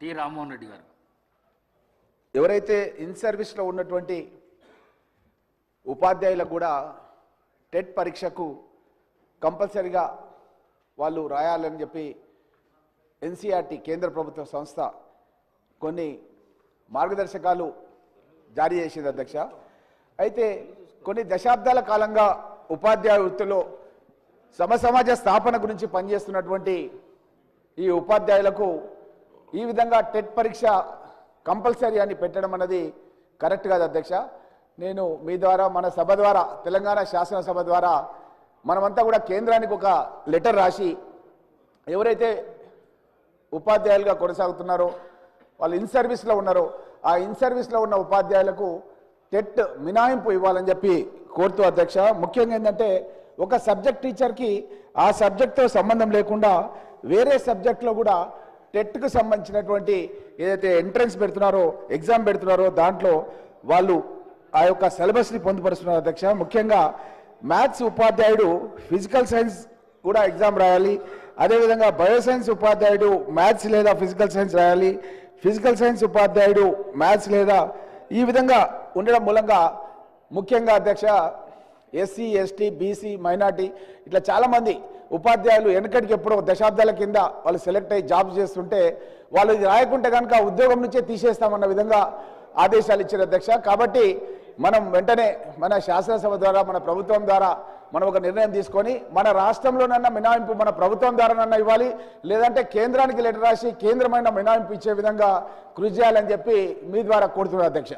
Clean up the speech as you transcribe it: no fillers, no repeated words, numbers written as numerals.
T Rammohan Reddy గారు. ఎవరైతే in సర్వీస్లో ఉన్నటువంటి ఉపాధ్యాయులకు కూడా టెట్ పరీక్షకు కంపల్సరిగా వాళ్ళు రాయాలని చెప్పి ఎన్సీఆర్టీ కేంద్ర ప్రభుత్వ సంస్థ కొన్ని మార్గదర్శకాలు జారీ చేసింది అధ్యక్ష. అయితే కొన్ని దశాబ్దాల కాలంగా ఉపాధ్యాయ వృత్తిలో సమసమాజ స్థాపన గురించి పనిచేస్తున్నటువంటి ఈ ఉపాధ్యాయులకు ఈ విధంగా టెట్ పరీక్ష కంపల్సరీ అని పెట్టడం అనేది కరెక్ట్ కాదు అధ్యక్ష. నేను మీ ద్వారా మన సభ ద్వారా తెలంగాణ శాసనసభ ద్వారా మనమంతా కూడా కేంద్రానికి ఒక లెటర్ రాసి ఎవరైతే ఉపాధ్యాయులుగా కొనసాగుతున్నారో వాళ్ళు ఇన్ సర్వీస్లో ఉన్నారో ఆ ఇన్ సర్వీస్లో ఉన్న ఉపాధ్యాయులకు టెట్ మినహాయింపు ఇవ్వాలని చెప్పి కోరుతూ అధ్యక్ష. ముఖ్యంగా ఏంటంటే ఒక సబ్జెక్ట్ టీచర్కి ఆ సబ్జెక్ట్తో సంబంధం లేకుండా వేరే సబ్జెక్ట్లో కూడా టెట్కు సంబంధించినటువంటి ఏదైతే ఎంట్రన్స్ పెడుతున్నారో ఎగ్జామ్ పెడుతున్నారో దాంట్లో వాళ్ళు ఆ యొక్క సిలబస్ని పొందుపరుస్తున్నారు అధ్యక్ష. ముఖ్యంగా మ్యాథ్స్ ఉపాధ్యాయుడు ఫిజికల్ సైన్స్ కూడా ఎగ్జామ్ రాయాలి. అదేవిధంగా బయోసైన్స్ ఉపాధ్యాయుడు మ్యాథ్స్ లేదా ఫిజికల్ సైన్స్ రాయాలి. ఫిజికల్ సైన్స్ ఉపాధ్యాయుడు మ్యాథ్స్ లేదా ఈ విధంగా ఉండడం మూలంగా ముఖ్యంగా అధ్యక్ష ఎస్సీ ఎస్టీ బీసీ మైనార్టీ ఇట్లా చాలామంది ఉపాధ్యాయులు వెనకటికి ఎప్పుడో దశాబ్దాల కింద వాళ్ళు సెలెక్ట్ అయ్యి జాబ్స్ చేస్తుంటే వాళ్ళు ఇది రాయకుంటే కనుక ఉద్యోగం నుంచే తీసేస్తామన్న విధంగా ఆదేశాలు ఇచ్చారు అధ్యక్ష. కాబట్టి మనం వెంటనే మన శాసనసభ ద్వారా మన ప్రభుత్వం ద్వారా మనం ఒక నిర్ణయం తీసుకొని మన రాష్ట్రంలోనన్నా మినహాయింపు మన ప్రభుత్వం ద్వారానన్నా ఇవ్వాలి, లేదంటే కేంద్రానికి లెటర్ రాసి కేంద్రమైన మినహాయింపు ఇచ్చే విధంగా కృషి చేయాలని చెప్పి మీ ద్వారా కోరుతున్నారు అధ్యక్ష.